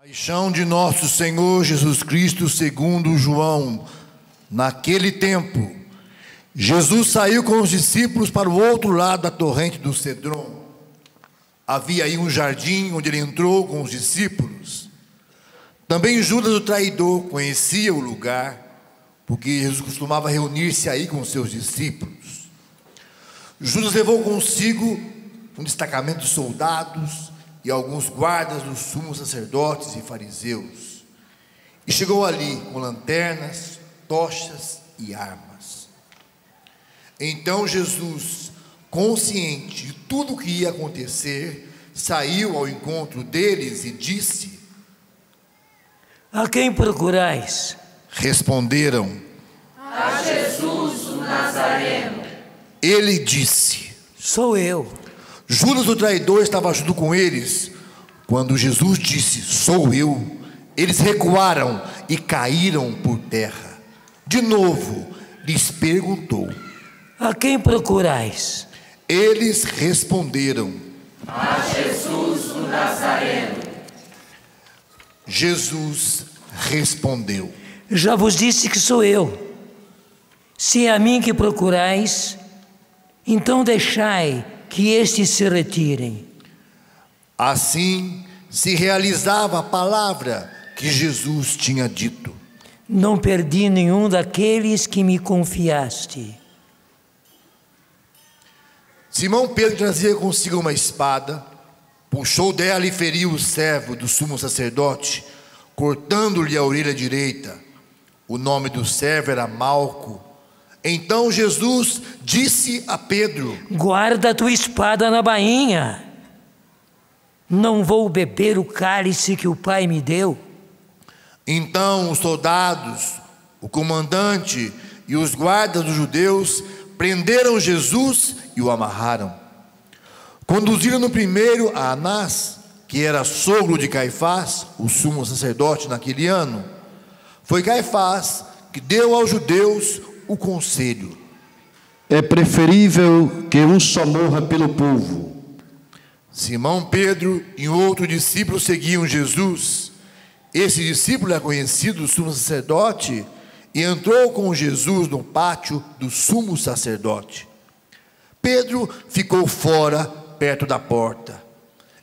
Paixão de nosso Senhor Jesus Cristo segundo João. Naquele tempo, Jesus saiu com os discípulos para o outro lado da torrente do Cedron. Havia aí um jardim onde ele entrou com os discípulos. Também Judas, o traidor, conhecia o lugar, porque Jesus costumava reunir-se aí com os seus discípulos. Judas levou consigo um destacamento de soldados e alguns guardas dos sumos sacerdotes e fariseus. E chegou ali com lanternas, tochas e armas. Então Jesus, consciente de tudo o que ia acontecer, saiu ao encontro deles e disse: A quem procurais? Responderam: A Jesus, o Nazareno. Ele disse: Sou eu. Judas, o traidor, estava junto com eles. Quando Jesus disse: Sou eu, eles recuaram e caíram por terra. De novo lhes perguntou: A quem procurais? Eles responderam: A Jesus, o Nazareno. Jesus respondeu: Já vos disse que sou eu. Se é a mim que procurais, então deixai que estes se retirem. Assim se realizava a palavra que Jesus tinha dito: Não perdi nenhum daqueles que me confiaste. Simão Pedro trazia consigo uma espada, puxou dela e feriu o servo do sumo sacerdote, cortando-lhe a orelha direita. O nome do servo era Malco. Então Jesus disse a Pedro: Guarda a tua espada na bainha. Não vou beber o cálice que o Pai me deu. Então os soldados, o comandante e os guardas dos judeus prenderam Jesus e o amarraram. Conduziram-no primeiro a Anás, que era sogro de Caifás, o sumo sacerdote naquele ano. Foi Caifás que deu aos judeus o conselho: É preferível que um só morra pelo povo. Simão Pedro e outro discípulo seguiam Jesus. Esse discípulo era conhecido do sumo sacerdote e entrou com Jesus no pátio do sumo sacerdote. Pedro ficou fora, perto da porta.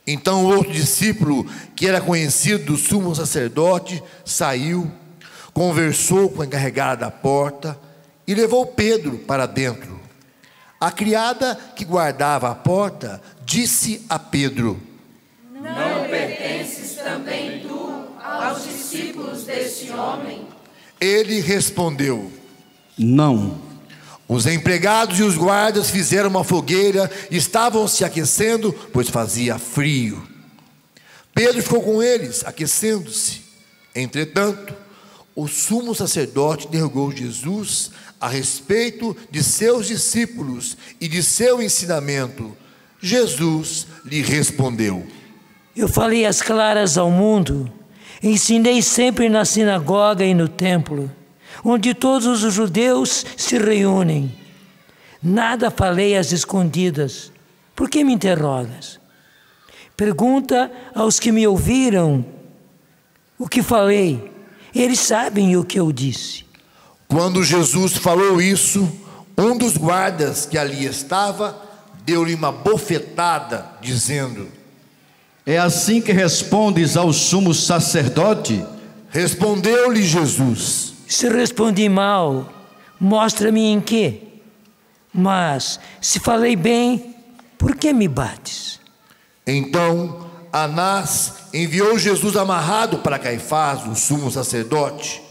Então o outro discípulo, que era conhecido do sumo sacerdote, saiu, conversou com a encarregada da porta e levou Pedro para dentro. A criada que guardava a porta disse a Pedro: Não pertences também tu aos discípulos deste homem? Ele respondeu: Não. Os empregados e os guardas fizeram uma fogueira e estavam se aquecendo, pois fazia frio. Pedro ficou com eles, aquecendo-se. Entretanto, o sumo sacerdote interrogou Jesus a respeito de seus discípulos e de seu ensinamento. Jesus lhe respondeu: Eu falei às claras ao mundo, ensinei sempre na sinagoga e no templo, onde todos os judeus se reúnem. Nada falei às escondidas. Por que me interrogas? Pergunta aos que me ouviram o que falei. Eles sabem o que eu disse. Quando Jesus falou isso, um dos guardas que ali estava deu-lhe uma bofetada, dizendo: É assim que respondes ao sumo sacerdote? Respondeu-lhe Jesus: Se respondi mal, mostra-me em quê? Mas, se falei bem, por que me bates? Então Anás enviou Jesus amarrado para Caifás, o sumo sacerdote.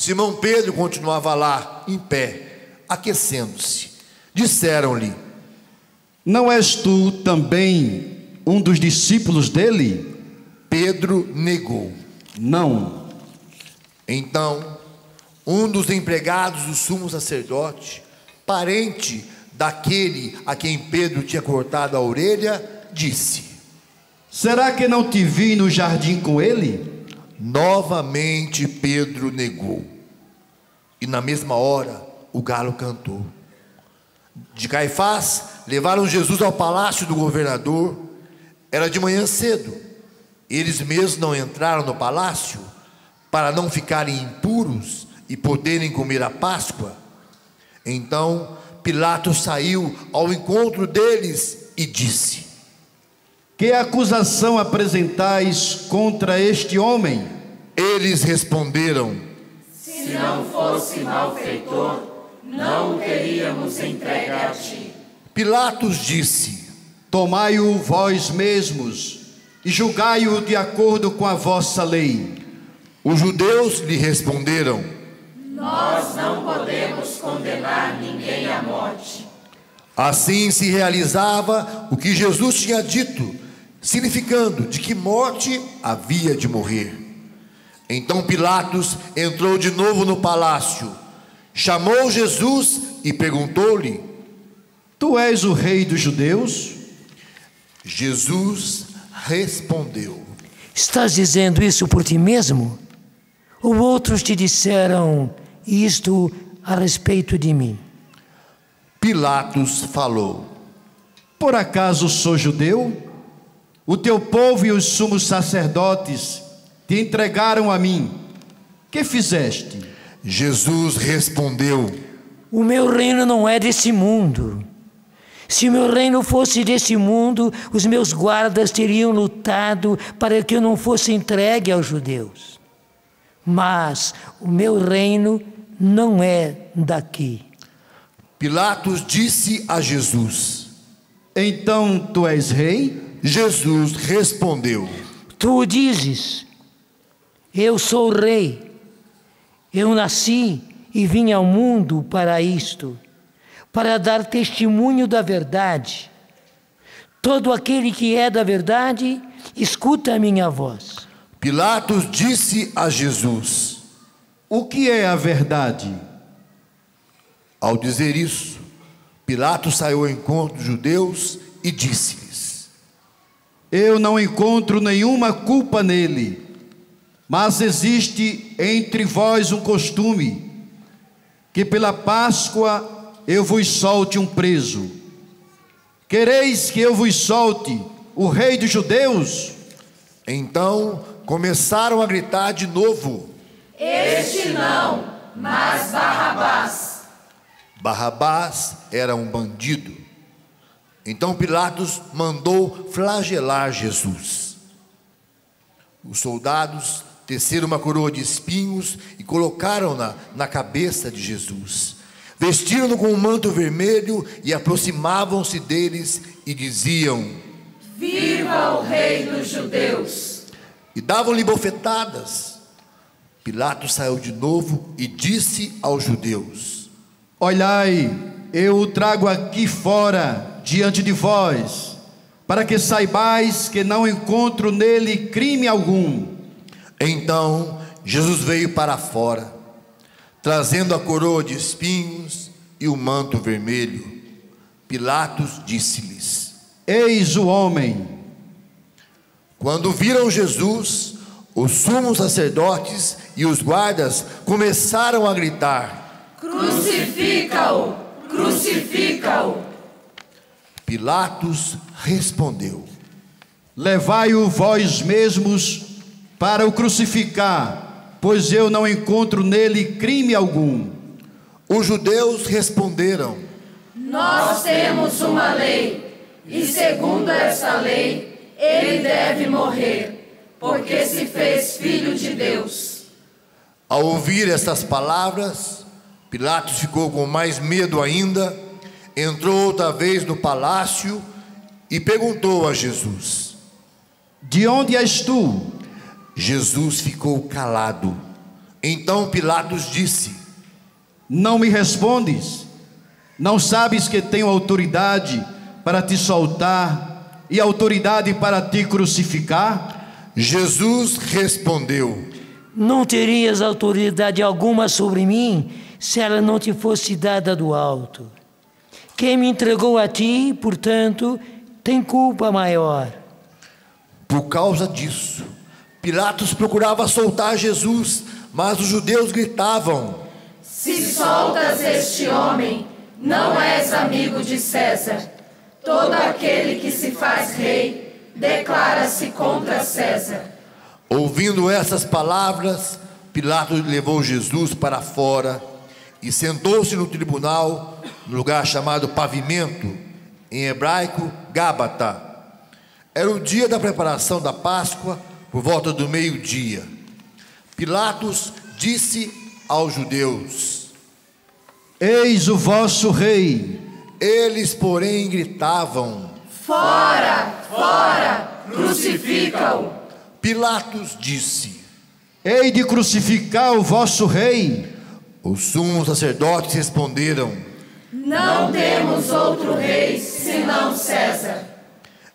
Simão Pedro continuava lá, em pé, aquecendo-se. Disseram-lhe: Não és tu também um dos discípulos dele? Pedro negou. Não. Então um dos empregados do sumo sacerdote, parente daquele a quem Pedro tinha cortado a orelha, disse: Será que não te vi no jardim com ele? Novamente Pedro negou. E na mesma hora o galo cantou. De Caifás levaram Jesus ao palácio do governador. Era de manhã cedo. Eles mesmos não entraram no palácio para não ficarem impuros e poderem comer a Páscoa? Então Pilatos saiu ao encontro deles e disse: Que acusação apresentais contra este homem? Eles responderam: Se não fosse malfeitor, não o teríamos entregue a ti. Pilatos disse: Tomai-o vós mesmos e julgai-o de acordo com a vossa lei. Os judeus lhe responderam: Nós não podemos condenar ninguém à morte. Assim se realizava o que Jesus tinha dito, significando de que morte havia de morrer. Então Pilatos entrou de novo no palácio, chamou Jesus e perguntou-lhe: Tu és o rei dos judeus? Jesus respondeu: Estás dizendo isso por ti mesmo? Ou outros te disseram isto a respeito de mim? Pilatos falou: Por acaso sou judeu? O teu povo e os sumos sacerdotes te entregaram a mim. Que fizeste? Jesus respondeu: O meu reino não é desse mundo. Se o meu reino fosse desse mundo, os meus guardas teriam lutado para que eu não fosse entregue aos judeus. Mas o meu reino não é daqui. Pilatos disse a Jesus: Então tu és rei? Jesus respondeu: Tu o dizes, eu sou rei. Eu nasci e vim ao mundo para isto, para dar testemunho da verdade. Todo aquele que é da verdade, escuta a minha voz. Pilatos disse a Jesus: O que é a verdade? Ao dizer isso, Pilatos saiu ao encontro dos judeus e disse-lhes: Eu não encontro nenhuma culpa nele, mas existe entre vós um costume, que pela Páscoa eu vos solte um preso. Quereis que eu vos solte o rei dos judeus? Então começaram a gritar de novo: Este não, mas Barrabás. Barrabás era um bandido. Então Pilatos mandou flagelar Jesus. Os soldados teceram uma coroa de espinhos e colocaram-na na cabeça de Jesus. Vestiram-no com um manto vermelho e aproximavam-se deles e diziam: Viva o rei dos judeus! E davam-lhe bofetadas. Pilatos saiu de novo e disse aos judeus: Olhai, eu o trago aqui fora, diante de vós, para que saibais que não encontro nele crime algum. Então Jesus veio para fora, trazendo a coroa de espinhos e o manto vermelho. Pilatos disse-lhes: Eis o homem. Quando viram Jesus, os sumos sacerdotes e os guardas começaram a gritar: Crucifica-o! Crucifica-o! Pilatos respondeu: Levai-o vós mesmos para o crucificar, pois eu não encontro nele crime algum. Os judeus responderam: Nós temos uma lei, e segundo esta lei, ele deve morrer, porque se fez filho de Deus. Ao ouvir estas palavras, Pilatos ficou com mais medo ainda, entrou outra vez no palácio e perguntou a Jesus: De onde és tu? Jesus ficou calado. Então Pilatos disse: Não me respondes? Não sabes que tenho autoridade para te soltar e autoridade para te crucificar? Jesus respondeu: Não terias autoridade alguma sobre mim, se ela não te fosse dada do alto. Quem me entregou a ti, portanto, tem culpa maior. Por causa disso, Pilatos procurava soltar Jesus, mas os judeus gritavam: Se soltas este homem, não és amigo de César. Todo aquele que se faz rei declara-se contra César. Ouvindo essas palavras, Pilatos levou Jesus para fora e sentou-se no tribunal, no lugar chamado Pavimento, em hebraico, Gábata. Era o dia da preparação da Páscoa, por volta do meio-dia. Pilatos disse aos judeus: Eis o vosso rei. Eles, porém, gritavam: Fora, fora, crucifica-o. Pilatos disse: Hei de crucificar o vosso rei. Os sumos sacerdotes responderam: Não temos outro rei senão César.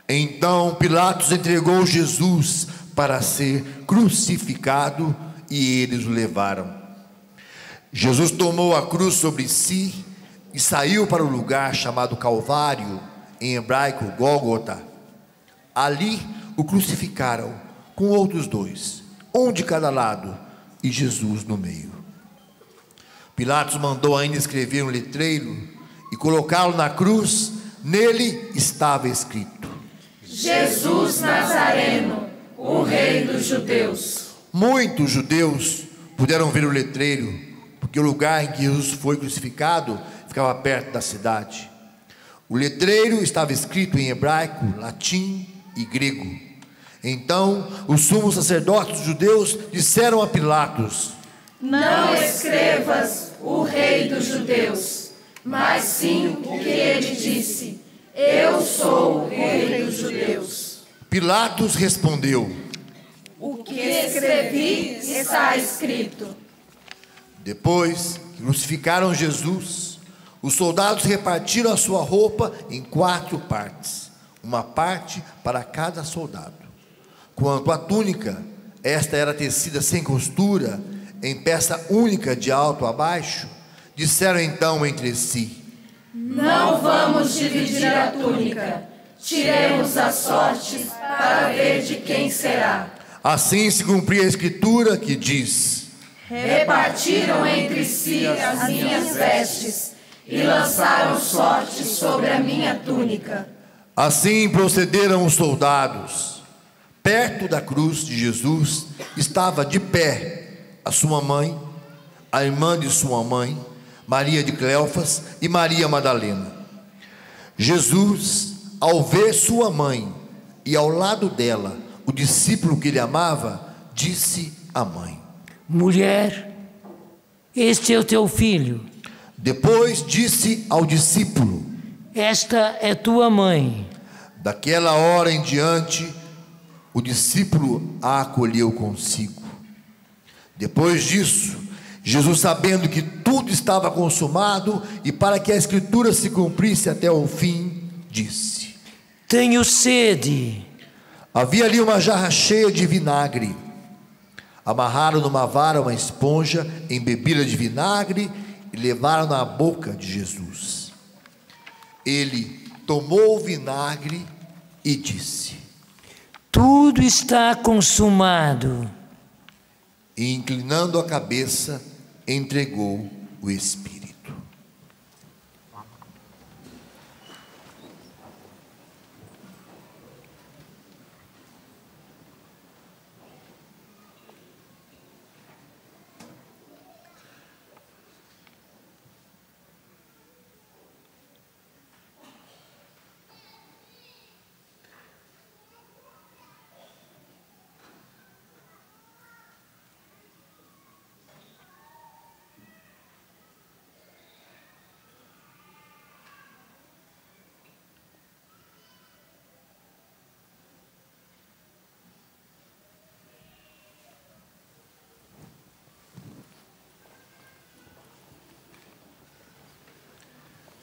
Então Pilatos entregou Jesus para ser crucificado e eles o levaram. Jesus tomou a cruz sobre si e saiu para o lugar chamado Calvário, em hebraico Gólgota. Ali o crucificaram com outros dois, um de cada lado e Jesus no meio. Pilatos mandou ainda escrever um letreiro e colocá-lo na cruz. Nele estava escrito: Jesus Nazareno, o rei dos judeus. Muitos judeus puderam ver o letreiro, porque o lugar em que Jesus foi crucificado ficava perto da cidade. O letreiro estava escrito em hebraico, latim e grego. Então os sumos sacerdotes judeus disseram a Pilatos: Não escrevas o rei dos judeus, mas sim o que ele disse: Eu sou o rei dos judeus. Pilatos respondeu: O que escrevi está escrito. Depois que crucificaram Jesus, os soldados repartiram a sua roupa em 4 partes, uma parte para cada soldado. Quanto à túnica, esta era tecida sem costura, em peça única de alto a baixo. Disseram então entre si: Não vamos dividir a túnica, tiremos as sortes para ver de quem será. Assim se cumpria a escritura que diz: Repartiram entre si as minhas vestes e lançaram sortes sobre a minha túnica. Assim procederam os soldados. Perto da cruz de Jesus estava de pé a sua mãe, a irmã de sua mãe, Maria de Cleofas e Maria Madalena. Jesus, ao ver sua mãe e ao lado dela o discípulo que ele amava, disse à mãe: Mulher, este é o teu filho. Depois disse ao discípulo: Esta é tua mãe. Daquela hora em diante, o discípulo a acolheu consigo. Depois disso, Jesus, sabendo que tudo estava consumado e para que a escritura se cumprisse até o fim, disse: Tenho sede. Havia ali uma jarra cheia de vinagre. Amarraram numa vara uma esponja embebida de vinagre e levaram na boca de Jesus. Ele tomou o vinagre e disse: Tudo está consumado. E inclinando a cabeça, entregou o Espírito.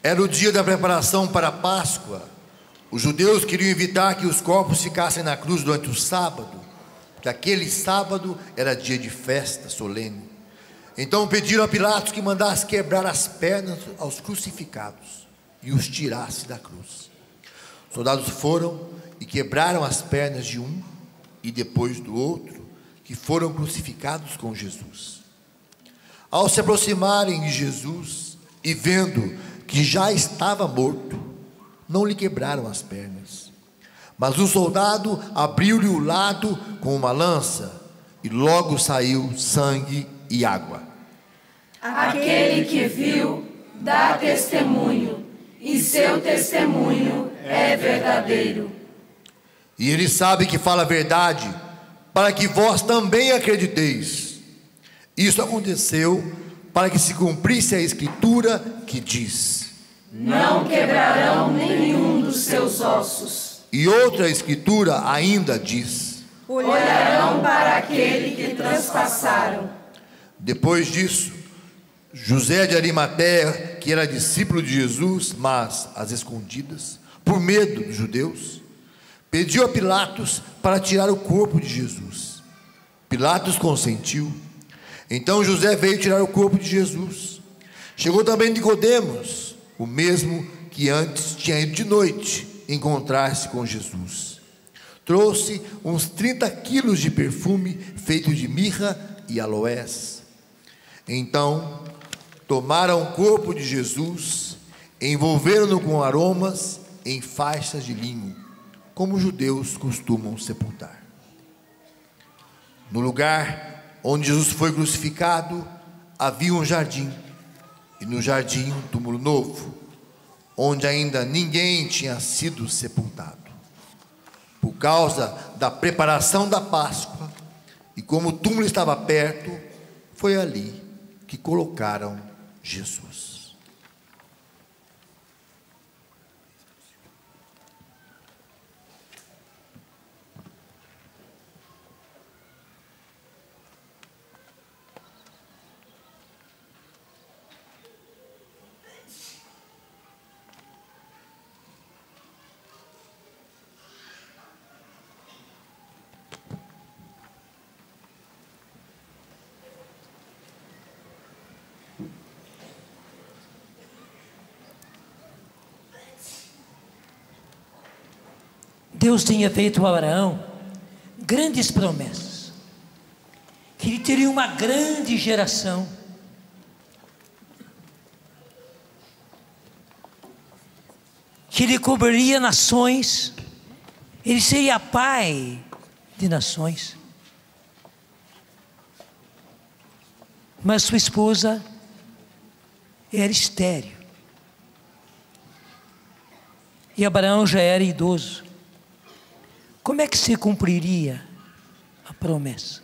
Era o dia da preparação para a Páscoa. Os judeus queriam evitar que os corpos ficassem na cruz durante o sábado, porque aquele sábado era dia de festa solene. Então pediram a Pilatos que mandasse quebrar as pernas aos crucificados e os tirasse da cruz. Os soldados foram e quebraram as pernas de um e depois do outro, que foram crucificados com Jesus. Ao se aproximarem de Jesus e vendo que já estava morto, não lhe quebraram as pernas, Mas o soldado abriu-lhe o lado com uma lança, e logo saiu sangue e água. Aquele que viu dá testemunho, e seu testemunho é verdadeiro. E ele sabe que fala a verdade, para que vós também acrediteis. Isso aconteceu para que se cumprisse a escritura que diz: Não quebrarão nenhum dos seus ossos. E outra escritura ainda diz: Olharão para aquele que transpassaram. Depois disso, José de Arimateia, que era discípulo de Jesus, mas às escondidas, por medo dos judeus, pediu a Pilatos para tirar o corpo de Jesus. Pilatos consentiu. Então José veio tirar o corpo de Jesus. Chegou também Nicodemos, o mesmo que antes tinha ido de noite encontrar-se com Jesus. Trouxe uns 30 quilos de perfume feito de mirra e aloés. Então tomaram o corpo de Jesus, envolveram-no com aromas em faixas de linho, como os judeus costumam sepultar. No lugar onde Jesus foi crucificado, havia um jardim, e no jardim um túmulo novo, onde ainda ninguém tinha sido sepultado. Por causa da preparação da Páscoa, e como o túmulo estava perto, foi ali que colocaram Jesus. Deus tinha feito a Abraão grandes promessas, que ele teria uma grande geração, que ele cobriria nações, ele seria pai de nações. Mas sua esposa era estéril, e Abraão já era idoso. Como é que se cumpriria a promessa?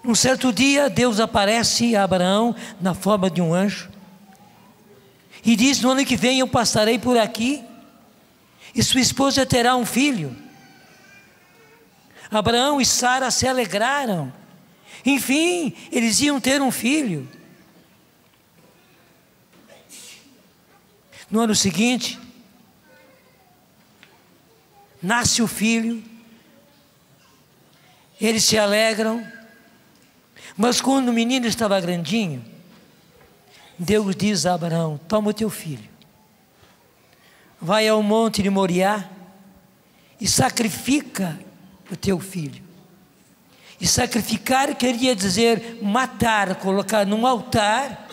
Um certo dia, Deus aparece a Abraão na forma de um anjo e diz: no ano que vem eu passarei por aqui e sua esposa terá um filho. Abraão e Sara se alegraram. Enfim, eles iam ter um filho. No ano seguinte, nasce o filho, eles se alegram, mas quando o menino estava grandinho, Deus diz a Abraão: toma o teu filho, vai ao monte de Moriá e sacrifica o teu filho. E sacrificar queria dizer matar, colocar num altar,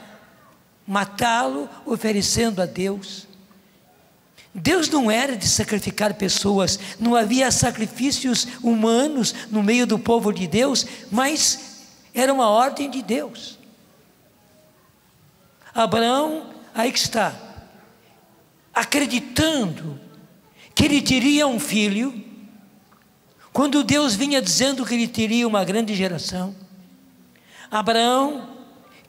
matá-lo, oferecendo a Deus. Deus não era de sacrificar pessoas, não havia sacrifícios humanos no meio do povo de Deus, mas era uma ordem de Deus. Abraão, aí que está, acreditando que ele teria um filho, quando Deus vinha dizendo que ele teria uma grande geração. Abraão,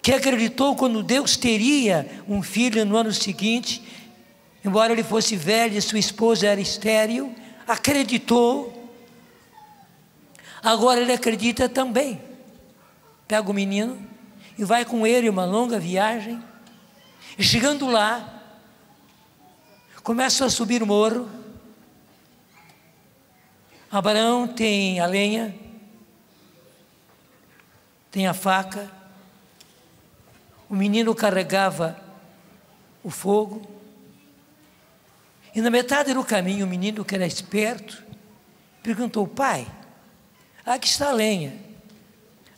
que acreditou quando Deus teria um filho no ano seguinte, embora ele fosse velho e sua esposa era estéril, acreditou. Agora ele acredita também. Pega o menino e vai com ele uma longa viagem. E chegando lá, começa a subir o morro. Abraão tem a lenha, tem a faca. O menino carregava o fogo. E na metade do caminho, o menino, que era esperto, perguntou: pai, aqui está a lenha,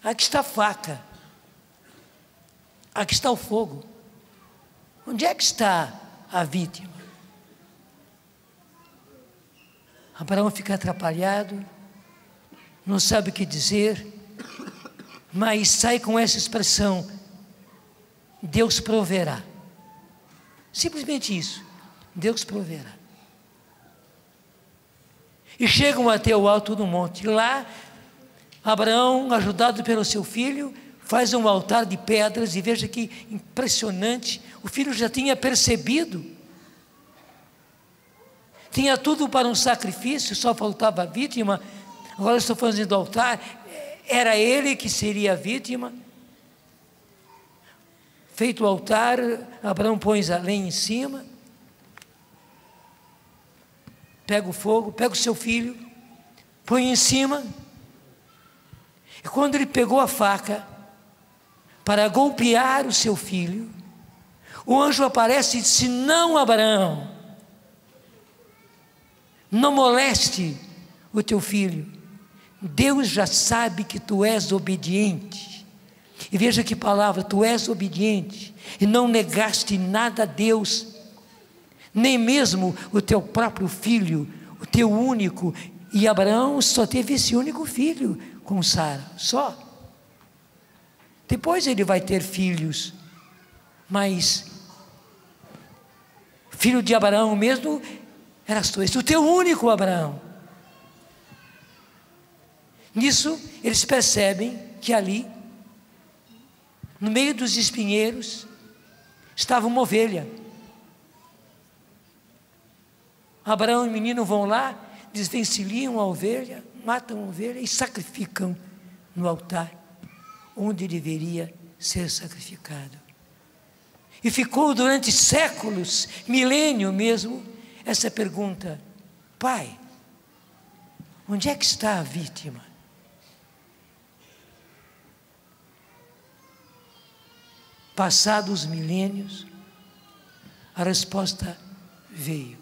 aqui está a faca, aqui está o fogo, onde é que está a vítima? Abraão fica atrapalhado, não sabe o que dizer, mas sai com essa expressão: Deus proverá. Simplesmente isso, Deus proverá. E chegam até o alto do monte. Lá, Abraão, ajudado pelo seu filho, faz um altar de pedras, e veja que impressionante, o filho já tinha percebido, tinha tudo para um sacrifício, só faltava a vítima. Agora estou fazendo o altar, era ele que seria a vítima. Feito o altar, Abraão põe a lenha em cima, pega o fogo, pega o seu filho, põe em cima, e quando ele pegou a faca para golpear o seu filho, o anjo aparece e disse: não, Abraão, não moleste o teu filho, Deus já sabe que tu és obediente. E veja que palavra: tu és obediente e não negaste nada a Deus, nem mesmo o teu próprio filho, o teu único. E Abraão só teve esse único filho com Sara, só. Depois ele vai ter filhos, mas filho de Abraão mesmo eras tu, esse o teu único, Abraão. Nisso eles percebem que ali, no meio dos espinheiros, estava uma ovelha. Abraão e o menino vão lá, desvencilham a ovelha, matam a ovelha e sacrificam no altar, onde deveria ser sacrificado. E ficou durante séculos, milênio mesmo, essa pergunta: Pai, onde é que está a vítima? Passados os milênios, a resposta veio.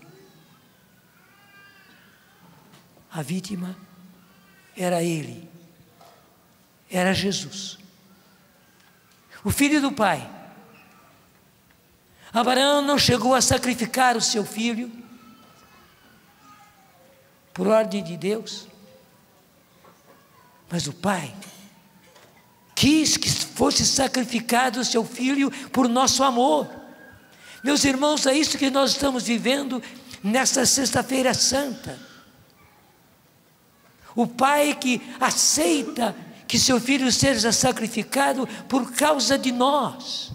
A vítima era ele, era Jesus, o filho do Pai. Abraão não chegou a sacrificar o seu filho por ordem de Deus, mas o Pai quis que fosse sacrificado o seu filho por nosso amor. Meus irmãos, é isso que nós estamos vivendo nesta sexta-feira santa. O Pai que aceita que seu filho seja sacrificado por causa de nós.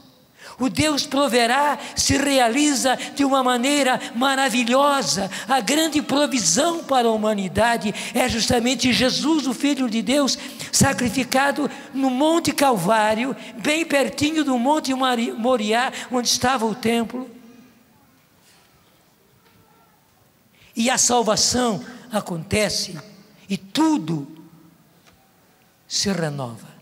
O Deus proverá se realiza de uma maneira maravilhosa. A grande provisão para a humanidade é justamente Jesus, o Filho de Deus, sacrificado no Monte Calvário, bem pertinho do Monte Moriá, onde estava o templo. E a salvação acontece e tudo se renova.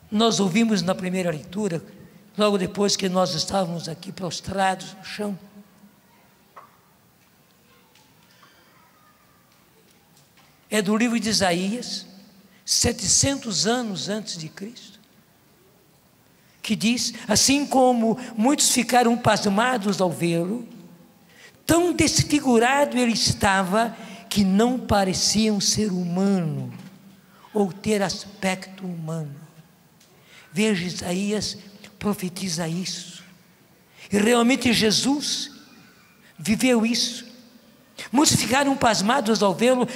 Nós ouvimos na primeira leitura, logo depois que nós estávamos aqui prostrados no chão, é do livro de Isaías, 700 anos antes de Cristo, que diz: assim como muitos ficaram pasmados ao vê-lo, tão desfigurado ele estava que não parecia um ser humano ou ter aspecto humano. Veja, Isaías profetiza isso, e realmente Jesus viveu isso. Muitos ficaram pasmados ao vê-lo,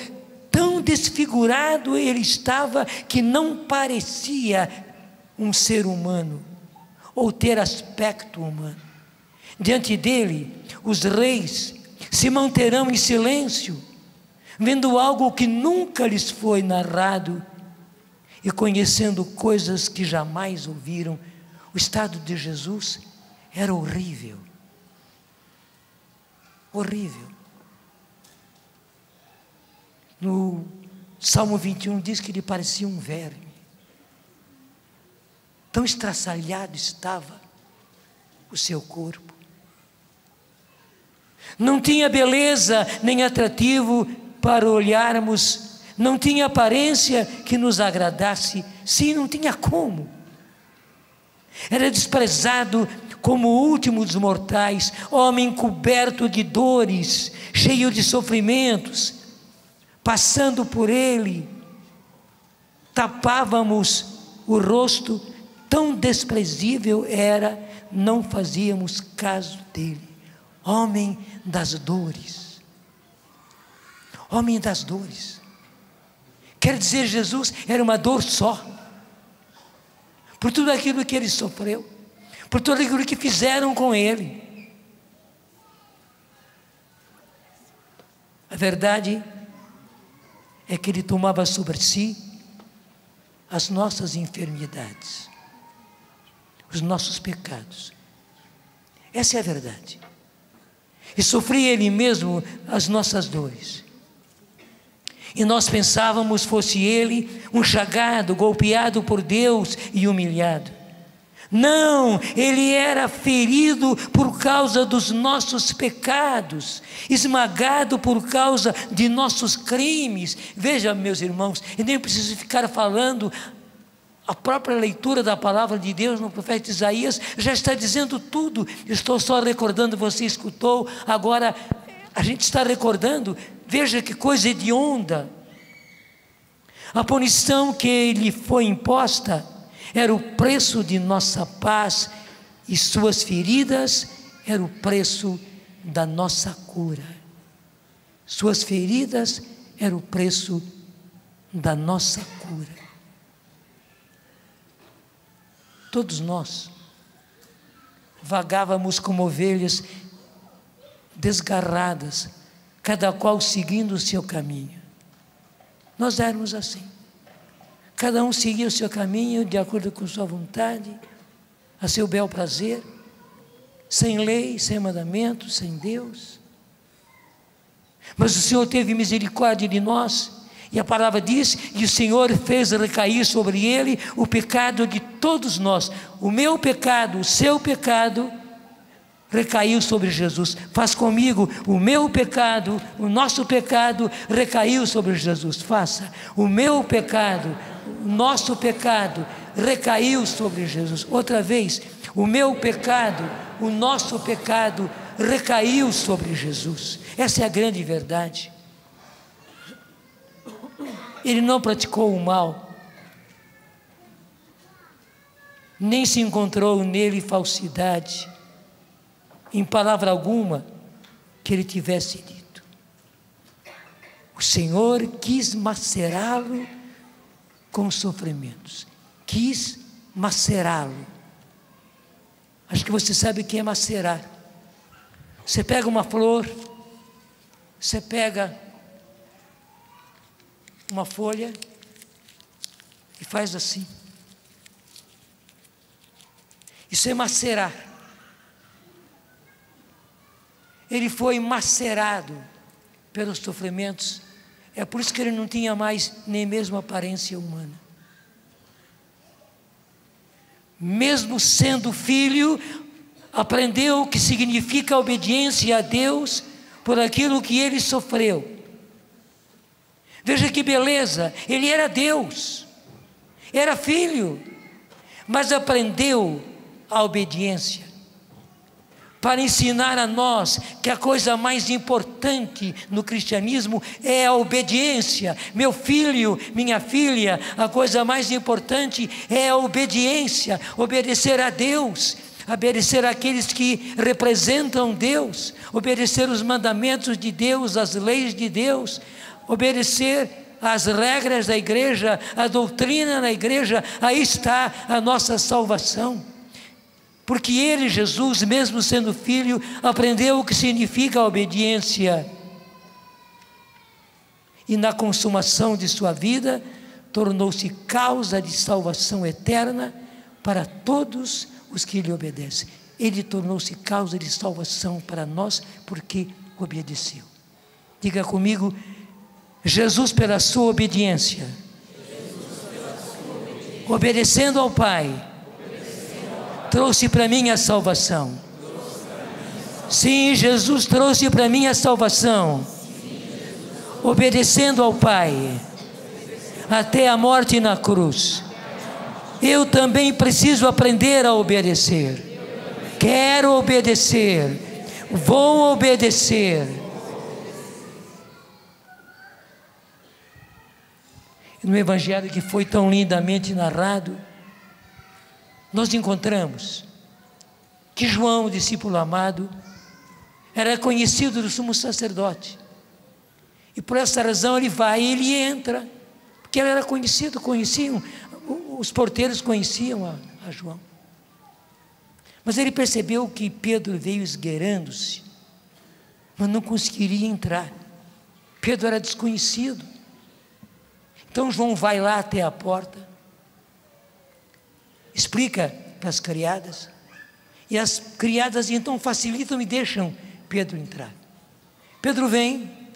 tão desfigurado ele estava que não parecia um ser humano ou ter aspecto humano. Diante dele, os reis se manterão em silêncio, vendo algo que nunca lhes foi narrado e conhecendo coisas que jamais ouviram. O estado de Jesus era horrível, horrível. No Salmo 21 diz que ele parecia um verme, tão estraçalhado estava o seu corpo. Não tinha beleza nem atrativo para olharmos, não tinha aparência que nos agradasse. Sim, não tinha como. Era desprezado como o último dos mortais, homem coberto de dores, cheio de sofrimentos, passando por ele, tapávamos o rosto, tão desprezível era, não fazíamos caso dele. Homem das dores. Homem das dores. Quer dizer, Jesus era uma dor só. Por tudo aquilo que ele sofreu, por tudo aquilo que fizeram com ele. A verdade é que ele tomava sobre si as nossas enfermidades, os nossos pecados. Essa é a verdade. E sofria ele mesmo as nossas dores. E nós pensávamos fosse ele um chagado, golpeado por Deus e humilhado. Não, ele era ferido por causa dos nossos pecados, esmagado por causa de nossos crimes. Veja, meus irmãos, eu nem preciso ficar falando, a própria leitura da palavra de Deus no profeta Isaías já está dizendo tudo. Estou só recordando, você escutou, agora a gente está recordando. Veja que coisa hedionda. A punição que lhe foi imposta era o preço de nossa paz, e suas feridas era o preço da nossa cura. Suas feridas era o preço da nossa cura. Todos nós vagávamos como ovelhas desgarradas, cada qual seguindo o seu caminho. Nós éramos assim. Cada um seguia o seu caminho de acordo com sua vontade, a seu bel prazer, sem lei, sem mandamento, sem Deus. Mas o Senhor teve misericórdia de nós, e a palavra diz que o Senhor fez recair sobre ele o pecado de todos nós. O meu pecado, o seu pecado, recaiu sobre Jesus. Faz comigo: o meu pecado, o nosso pecado recaiu sobre Jesus. Faça: o meu pecado, o nosso pecado recaiu sobre Jesus. Outra vez: o meu pecado, o nosso pecado recaiu sobre Jesus. Essa é a grande verdade. Ele não praticou o mal, nem se encontrou nele falsidade, em palavra alguma que ele tivesse dito. O Senhor quis macerá-lo com sofrimentos, quis macerá-lo. Acho que você sabe o que é macerar. Você pega uma flor, você pega uma folha e faz assim. Isso é macerar. Ele foi macerado pelos sofrimentos. É por isso que ele não tinha mais nem mesmo aparência humana. Mesmo sendo filho, aprendeu o que significa a obediência a Deus por aquilo que ele sofreu. Veja que beleza, ele era Deus, era filho, mas aprendeu a obediência, para ensinar a nós que a coisa mais importante no cristianismo é a obediência. Meu filho, minha filha, a coisa mais importante é a obediência, obedecer a Deus, obedecer àqueles que representam Deus, obedecer os mandamentos de Deus, as leis de Deus, obedecer às regras da igreja, a doutrina da igreja. Aí está a nossa salvação. Porque ele, Jesus, mesmo sendo filho, aprendeu o que significa a obediência. E na consumação de sua vida, tornou-se causa de salvação eterna para todos os que lhe obedecem. Ele tornou-se causa de salvação para nós porque obedeceu. Diga comigo: Jesus, pela sua obediência, obedecendo ao Pai, trouxe para mim a salvação. Sim, Jesus trouxe para mim a salvação, obedecendo ao Pai, até a morte na cruz. Eu também preciso aprender a obedecer. quero obedecer, vou obedecer. No evangelho que foi tão lindamente narrado, nós encontramos que João, o discípulo amado, era conhecido do sumo sacerdote, e por essa razão ele vai e ele entra, porque ele era conhecido, os porteiros conheciam a João. Mas ele percebeu que Pedro veio esgueirando-se, mas não conseguiria entrar. Pedro era desconhecido. Então João vai lá até a porta, explica para as criadas, e as criadas então facilitam e deixam Pedro entrar. Pedro vem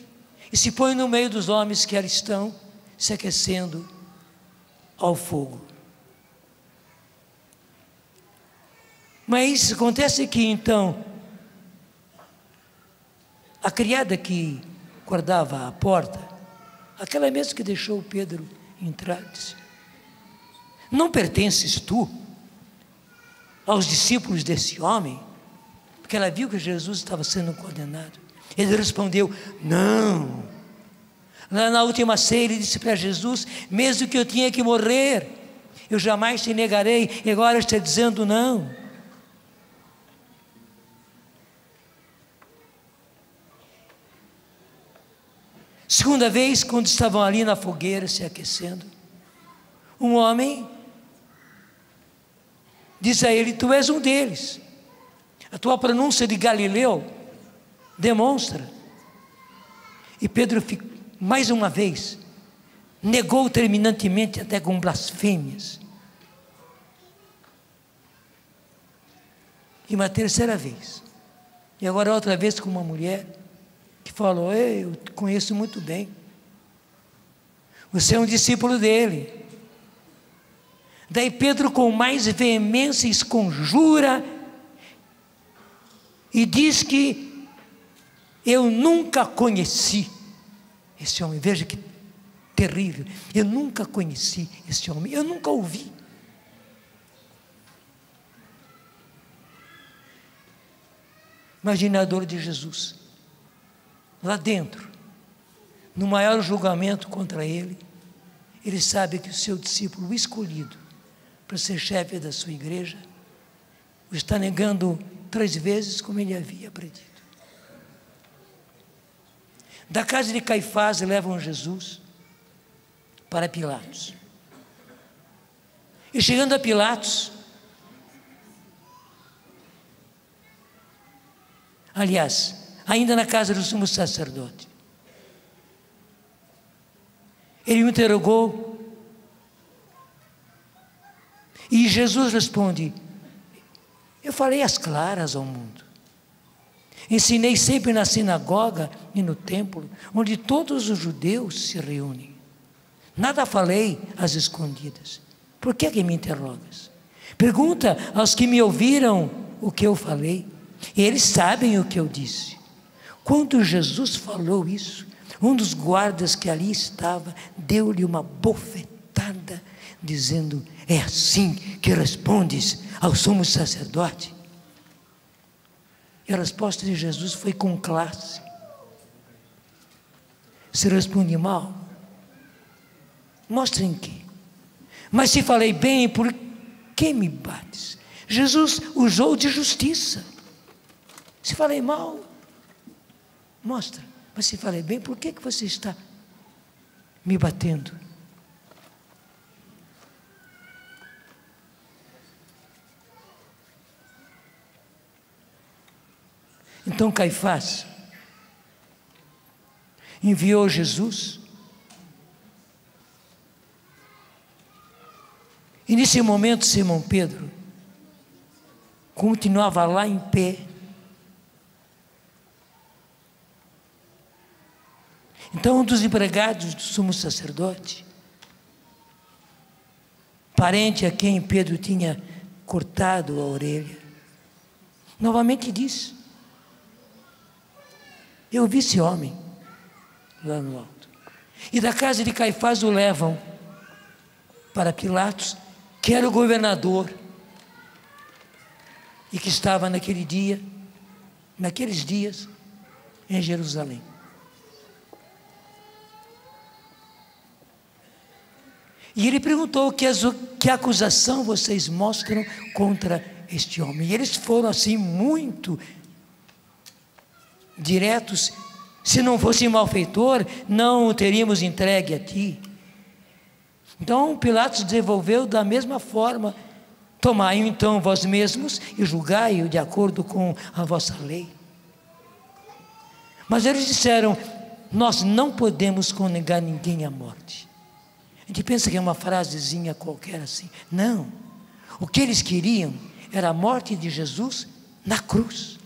e se põe no meio dos homens que ali estão se aquecendo ao fogo. Mas acontece que então a criada que guardava a porta, aquela mesma que deixou Pedro entrar, disse: não pertences tu aos discípulos desse homem? Porque ela viu que Jesus estava sendo condenado. Ele respondeu: não. Lá na última ceia ele disse para Jesus: mesmo que eu tinha que morrer, eu jamais te negarei. E agora está dizendo não. Segunda vez, quando estavam ali na fogueira se aquecendo, um homem diz a ele: tu és um deles. A tua pronúncia de Galileu demonstra. E Pedro, mais uma vez, negou terminantemente, até com blasfêmias. E uma terceira vez, e agora outra vez com uma mulher que falou: eu te conheço muito bem, você é um discípulo dele. Daí Pedro, com mais veemência, esconjura e diz que eu nunca conheci esse homem. Veja que terrível, eu nunca conheci esse homem, eu nunca ouvi. Imagine a dor de Jesus lá dentro, no maior julgamento contra ele. Ele sabe que o seu discípulo escolhido para ser chefe da sua igreja o está negando 3 vezes, como ele havia predito. Da casa de Caifás levam Jesus para Pilatos. E chegando a Pilatos, aliás, ainda na casa do sumo sacerdote, ele o interrogou, e Jesus responde: eu falei às claras ao mundo, ensinei sempre na sinagoga e no templo, onde todos os judeus se reúnem. Nada falei às escondidas. Por que me interrogas? Pergunta aos que me ouviram o que eu falei, e eles sabem o que eu disse. Quando Jesus falou isso, um dos guardas que ali estava deu-lhe uma bofetada, dizendo: é assim que respondes ao sumo sacerdote? E a resposta de Jesus foi com classe: se responde mal, mostra em quê? Mas se falei bem, por que me bates? Jesus usou de justiça. Se falei mal, mostra. Mas se falei bem, por que você está me batendo? Então Caifás enviou Jesus, e nesse momento Simão Pedro continuava lá em pé. Então um dos empregados do sumo sacerdote, parente a quem Pedro tinha cortado a orelha, novamente disse: eu vi esse homem lá no alto. E da casa de Caifás o levam para Pilatos, que era o governador. e que estava naqueles dias, em Jerusalém. E ele perguntou: que acusação vocês mostram contra este homem? E eles foram assim muito diretos: se não fosse malfeitor, não o teríamos entregue a ti. Então Pilatos devolveu da mesma forma: tomai então vós mesmos e julgai-o de acordo com a vossa lei. Mas eles disseram: nós não podemos condenar ninguém à morte. A gente pensa que é uma frasezinha qualquer assim. Não. O que eles queriam era a morte de Jesus na cruz.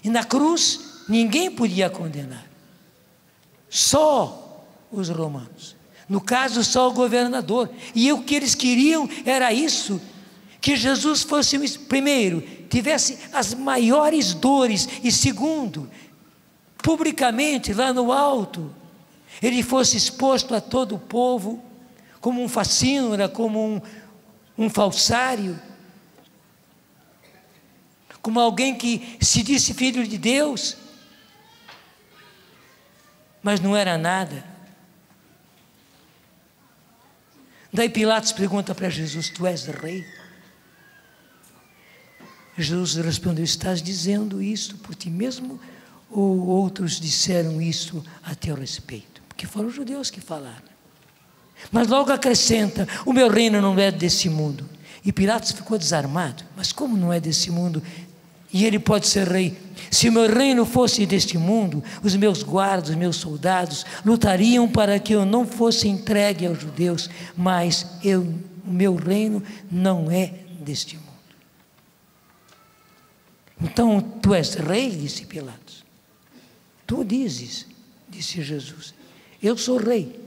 E na cruz ninguém podia condenar. Só os romanos. No caso, só o governador. E o que eles queriam era isso: que Jesus fosse, primeiro, tivesse as maiores dores, e segundo, publicamente, lá no alto, ele fosse exposto a todo o povo, como um facínora, como um falsário, como alguém que se disse filho de Deus, mas não era nada. Daí Pilatos pergunta para Jesus: tu és rei? Jesus respondeu: estás dizendo isto por ti mesmo, ou outros disseram isto a teu respeito? Porque foram os judeus que falaram. Mas logo acrescenta: o meu reino não é desse mundo. E Pilatos ficou desarmado: mas como não é desse mundo? E ele pode ser rei? Se o meu reino fosse deste mundo, os meus guardas, os meus soldados lutariam para que eu não fosse entregue aos judeus, mas o meu reino não é deste mundo. Então tu és rei? Disse Pilatos. Tu dizes, disse Jesus, eu sou rei,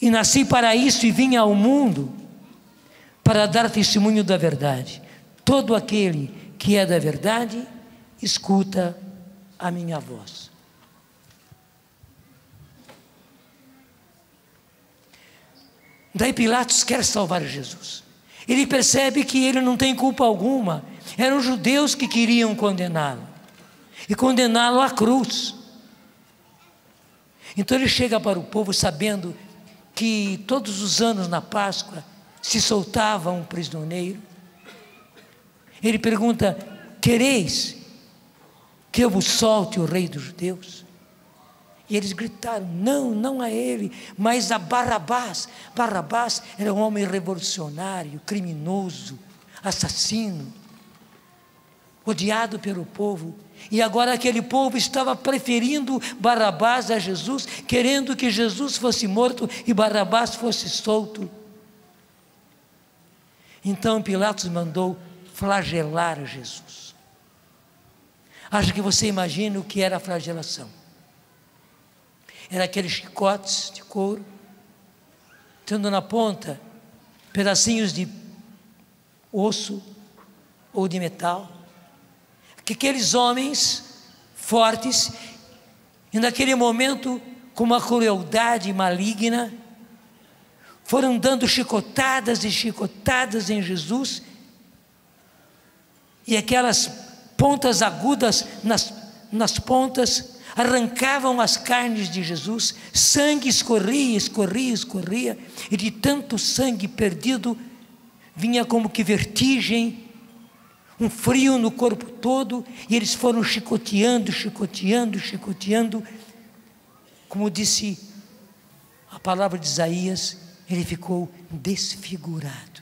e nasci para isso, e vim ao mundo para dar testemunho da verdade. Todo aquele que é da verdade escuta a minha voz. Daí Pilatos quer salvar Jesus. Ele percebe que ele não tem culpa alguma. Eram os judeus que queriam condená-lo, e condená-lo à cruz. Então ele chega para o povo, sabendo que todos os anos na Páscoa se soltava um prisioneiro. Ele pergunta: quereis que eu vos solte o rei dos judeus? E eles gritaram: não, não a ele, mas a Barrabás. Barrabás era um homem revolucionário, criminoso, assassino, odiado pelo povo. E agora aquele povo estava preferindo Barrabás a Jesus, querendo que Jesus fosse morto e Barrabás fosse solto. Então Pilatos mandou flagelar Jesus. Acho que você imagina o que era a flagelação. Era aqueles chicotes de couro, tendo na ponta pedacinhos de osso ou de metal, que aqueles homens fortes, e naquele momento, com uma crueldade maligna, foram dando chicotadas e chicotadas em Jesus, e aquelas pontas agudas nas pontas arrancavam as carnes de Jesus. Sangue escorria, escorria, escorria, e de tanto sangue perdido vinha como que vertigem, um frio no corpo todo, e eles foram chicoteando, chicoteando, chicoteando. Como disse a palavra de Isaías, ele ficou desfigurado.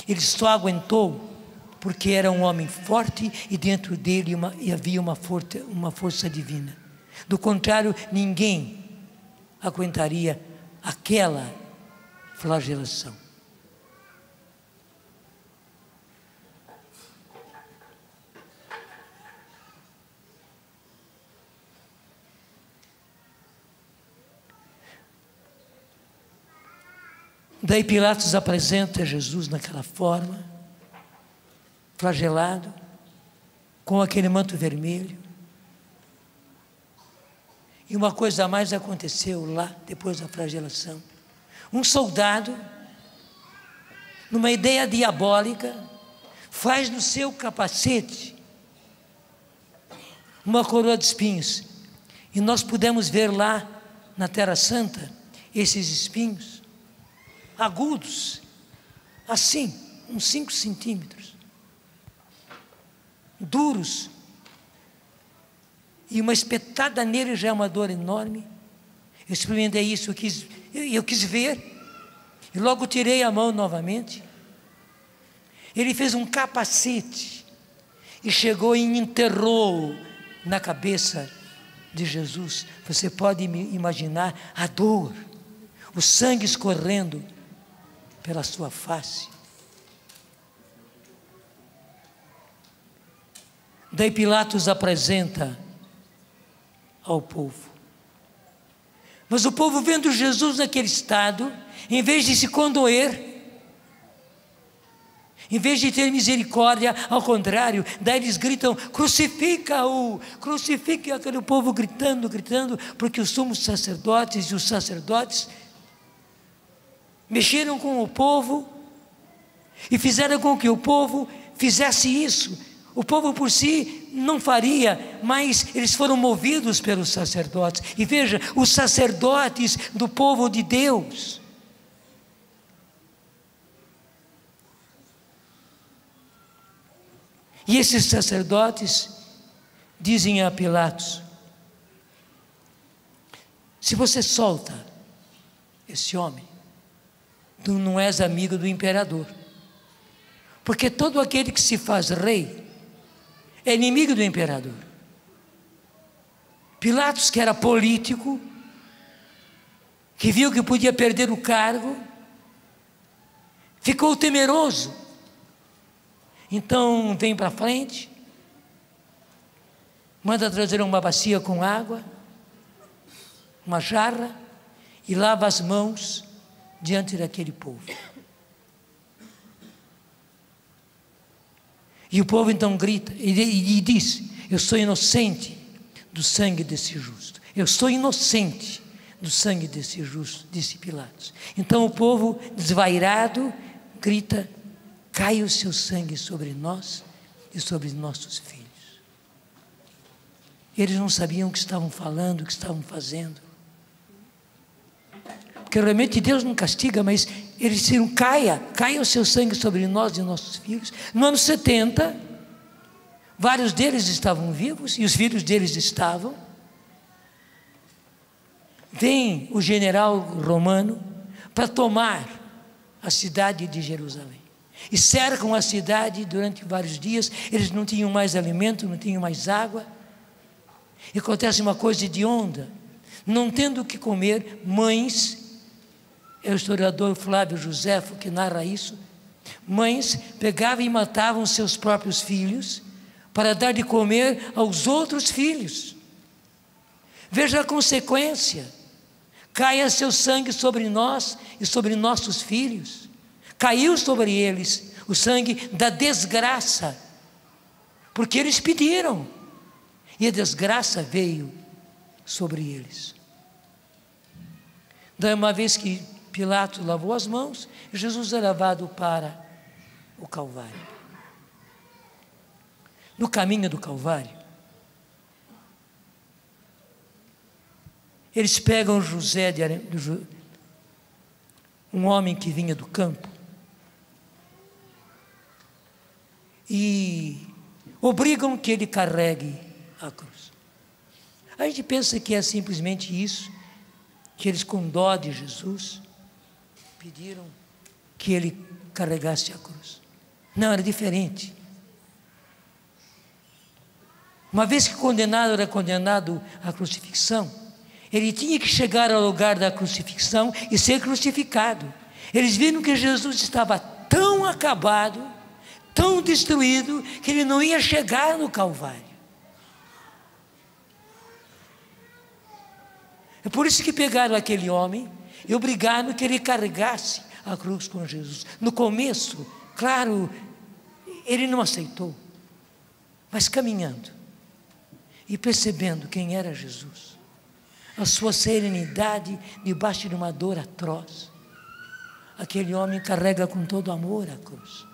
Ele só aguentou porque era um homem forte, e dentro dele havia uma força divina. Do contrário, ninguém aguentaria aquela flagelação. Daí Pilatos apresenta Jesus naquela forma, flagelado, com aquele manto vermelho. E uma coisa a mais aconteceu lá, depois da flagelação. Um soldado numa ideia diabólica, faz no seu capacete uma coroa de espinhos. E nós pudemos ver lá na Terra Santa esses espinhos agudos, assim, uns 5 centímetros, duros, e uma espetada nele já é uma dor enorme. Eu experimentei isso, eu quis ver, e logo tirei a mão novamente. Ele fez um capacete e chegou e enterrou na cabeça de Jesus. Você pode imaginar a dor, o sangue escorrendo pela sua face. Daí Pilatos apresenta ao povo. Mas o povo, vendo Jesus naquele estado, em vez de se condoer, em vez de ter misericórdia, ao contrário, daí eles gritam: crucifica-o, crucifica. Aquele povo gritando, porque os sumos sacerdotes e os sacerdotes mexeram com o povo e fizeram com que o povo fizesse isso. O povo por si não faria, mas eles foram movidos pelos sacerdotes. E veja, os sacerdotes do povo de Deus, e esses sacerdotes dizem a Pilatos: se você solta esse homem, tu não és amigo do imperador, porque todo aquele que se faz rei é inimigo do imperador. Pilatos, que era político, que viu que podia perder o cargo, ficou temeroso. Então vem para frente, manda trazer uma bacia com água, uma jarra, e lava as mãos diante daquele povo. E o povo então grita e diz: eu sou inocente do sangue desse justo. Eu sou inocente do sangue desse justo, disse Pilatos. Então o povo, desvairado, grita: cai o seu sangue sobre nós e sobre nossos filhos. Eles não sabiam o que estavam falando, o que estavam fazendo. Porque realmente Deus não castiga, mas eles disseram: caia o seu sangue sobre nós e nossos filhos. No ano 70, vários deles estavam vivos e os filhos deles estavam. Vem o general romano para tomar a cidade de Jerusalém. E cercam a cidade durante vários dias. Eles não tinham mais alimento, não tinham mais água. E acontece uma coisa hedionda. Não tendo o que comer, mães, é o historiador Flávio Josefo que narra isso, mães pegavam e matavam seus próprios filhos para dar de comer aos outros filhos. Veja a consequência: caia seu sangue sobre nós e sobre nossos filhos. Caiu sobre eles o sangue da desgraça, porque eles pediram, e a desgraça veio sobre eles. Daí, uma vez que Pilatos lavou as mãos, Jesus é levado para o Calvário. No caminho do Calvário, eles pegam José, um homem que vinha do campo, e obrigam que ele carregue a cruz. A gente pensa que é simplesmente isso, que eles, com dó de Jesus, pediram que ele carregasse a cruz. Não, era diferente. Uma vez que condenado era condenado à crucifixão, ele tinha que chegar ao lugar da crucifixão e ser crucificado. Eles viram que Jesus estava tão acabado, tão destruído, que ele não ia chegar no Calvário. É por isso que pegaram aquele homem e obrigaram que ele carregasse a cruz com Jesus. No começo, claro, ele não aceitou, mas caminhando e percebendo quem era Jesus, a sua serenidade debaixo de uma dor atroz, aquele homem carrega com todo amor a cruz.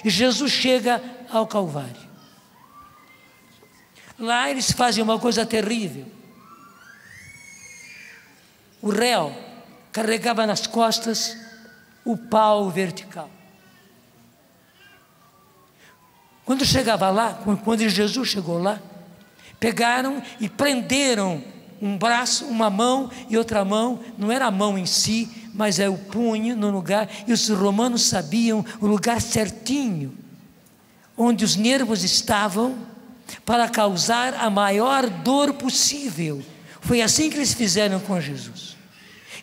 E Jesus chega ao Calvário. Lá eles fazem uma coisa terrível. O réu carregava nas costas o pau vertical. Quando chegava lá, quando Jesus chegou lá, pegaram e prenderam um braço, uma mão e outra mão. Não era a mão em si, mas é o punho no lugar. E os romanos sabiam o lugar certinho onde os nervos estavam para causar a maior dor possível. Foi assim que eles fizeram com Jesus.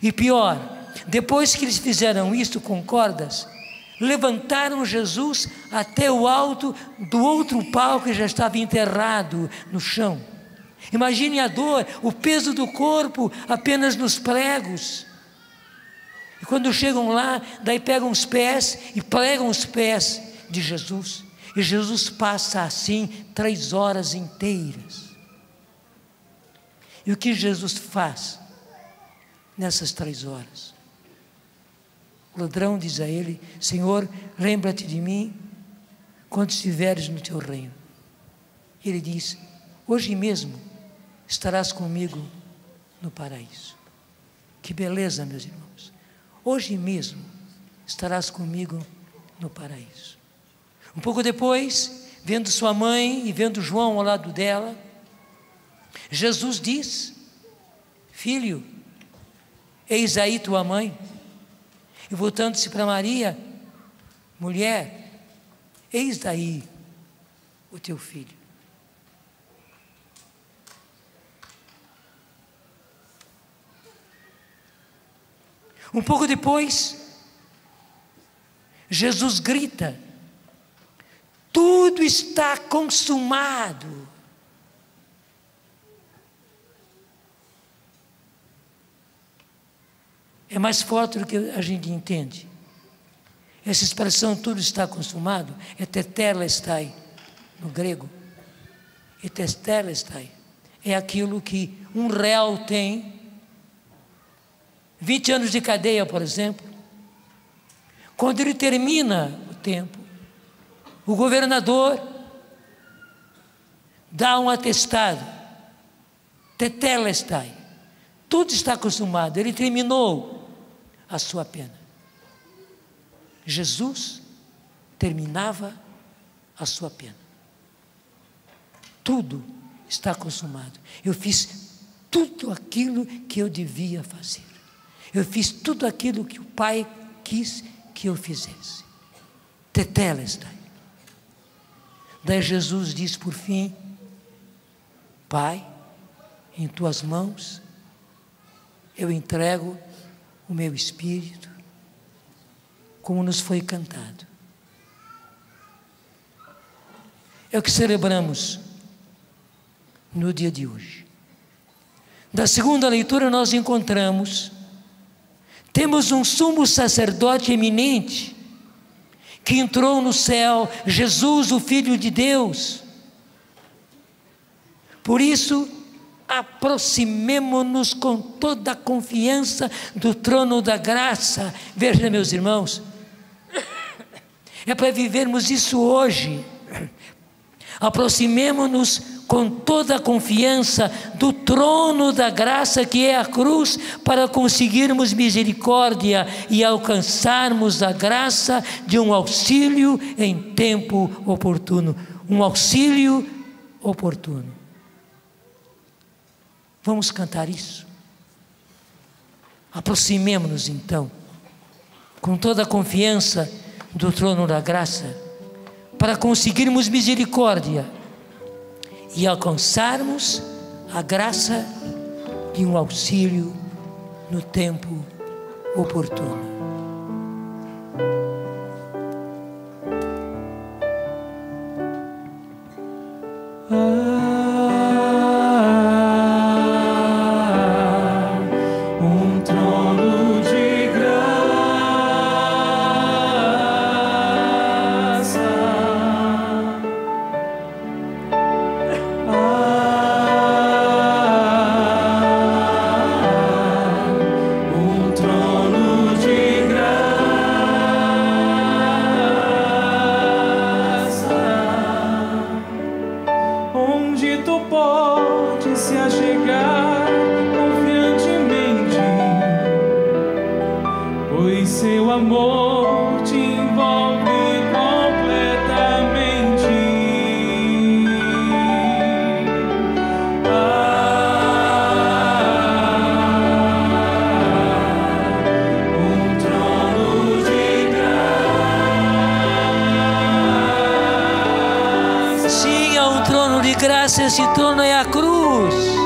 E pior, depois que eles fizeram isso com cordas, levantaram Jesus até o alto do outro pau que já estava enterrado no chão. Imagine a dor, o peso do corpo apenas nos pregos. E quando chegam lá, daí pegam os pés e pregam os pés de Jesus. E Jesus passa assim 3 horas inteiras. E o que Jesus faz nessas 3 horas? O ladrão diz a ele: Senhor, lembra-te de mim quando estiveres no teu reino. Ele diz: hoje mesmo estarás comigo no paraíso. Que beleza, meus irmãos. Hoje mesmo estarás comigo no paraíso. Um pouco depois, vendo sua mãe e vendo João ao lado dela, Jesus diz: filho, eis aí tua mãe. E voltando-se para Maria: mulher, eis daí o teu filho. Um pouco depois, Jesus grita: tudo está consumado. É mais forte do que a gente entende. Essa expressão, tudo está consumado, é tetelestai no grego. E tetelestai é aquilo que um réu tem 20 anos de cadeia, por exemplo. Quando ele termina o tempo, o governador dá um atestado, tetelestai, tudo está consumado, ele terminou a sua pena. Jesus terminava a sua pena. Tudo está consumado. Eu fiz tudo aquilo que eu devia fazer. Eu fiz tudo aquilo que o Pai quis que eu fizesse. Tetelestai. Daí Jesus diz por fim: Pai, em tuas mãos eu entrego o meu espírito, como nos foi cantado. É o que celebramos no dia de hoje. Da segunda leitura nós encontramos, temos um sumo sacerdote eminente, que entrou no céu, Jesus, o Filho de Deus. Por isso, aproximemo-nos com toda a confiança do trono da graça. Veja, meus irmãos, é para vivermos isso hoje. Aproximemo-nos com toda a confiança do trono da graça, que é a cruz, para conseguirmos misericórdia e alcançarmos a graça de um auxílio em tempo oportuno. Um auxílio oportuno. Vamos cantar isso? Aproximemo-nos então, com toda a confiança do trono da graça, para conseguirmos misericórdia e alcançarmos a graça de um auxílio no tempo oportuno. Trono de graça. onde tu podes se achegar confiantemente, pois seu amor te envolve completamente. Um trono de graça. Sim, há um trono de graça, esse trono é a cruz.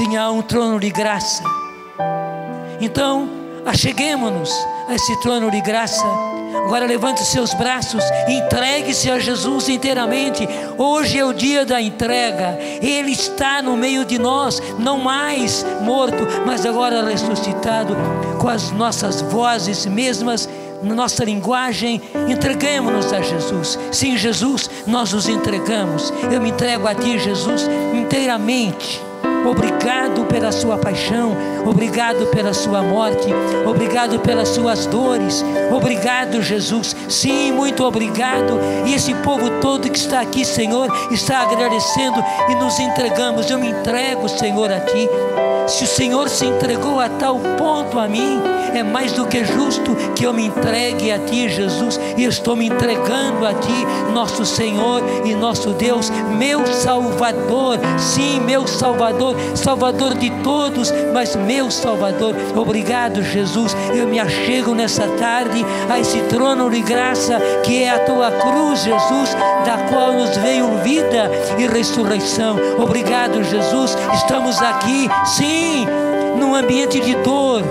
Sim, há um trono de graça. Então, acheguemo-nos a esse trono de graça. Agora levante os seus braços, entregue-se a Jesus inteiramente. Hoje é o dia da entrega. Ele está no meio de nós, não mais morto, mas agora ressuscitado, com as nossas vozes mesmas, na nossa linguagem. Entreguemos-nos a Jesus. Sim, Jesus, nós nos entregamos. Eu me entrego a Ti, Jesus, inteiramente. Obrigado pela sua paixão, obrigado pela sua morte, obrigado pelas suas dores, obrigado, Jesus. Sim, muito obrigado. E esse povo todo que está aqui, Senhor, está agradecendo e nos entregamos. Eu me entrego, Senhor, a Ti. Se o Senhor se entregou a tal ponto a mim, é mais do que justo que eu me entregue a Ti, Jesus. E eu estou me entregando a Ti, nosso Senhor e nosso Deus, meu Salvador. Sim, meu Salvador, Salvador de todos, mas meu Salvador. Obrigado, Jesus. Eu me achego nessa tarde a esse trono de graça que é a Tua cruz, Jesus, da qual nos veio vida e ressurreição. Obrigado, Jesus. Estamos aqui, sim, num ambiente de dor,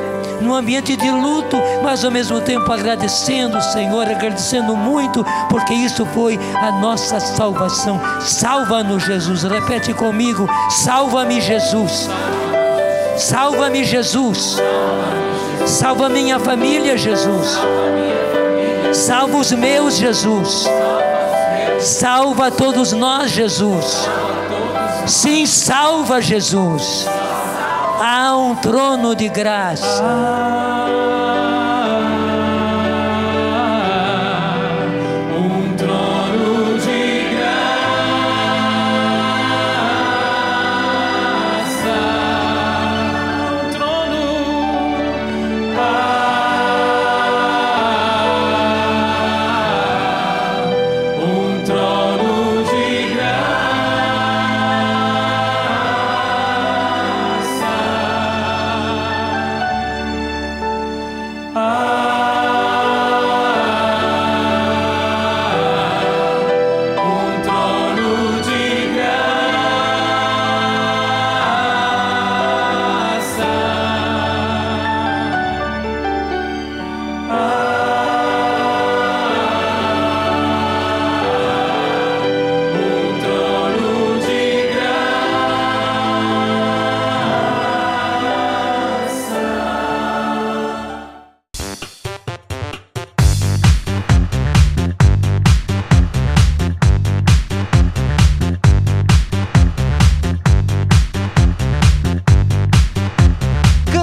num ambiente de luto, mas ao mesmo tempo agradecendo, Senhor, agradecendo muito, porque isso foi a nossa salvação. Salva-nos, Jesus. Repete comigo: salva-me, Jesus. Salva-me, Jesus. Salva minha família, Jesus. Salva os meus, Jesus. Salva todos nós, Jesus. Sim, salva, Jesus. Há um trono de graça.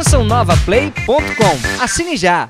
cançãonovaplay.com. Assine já!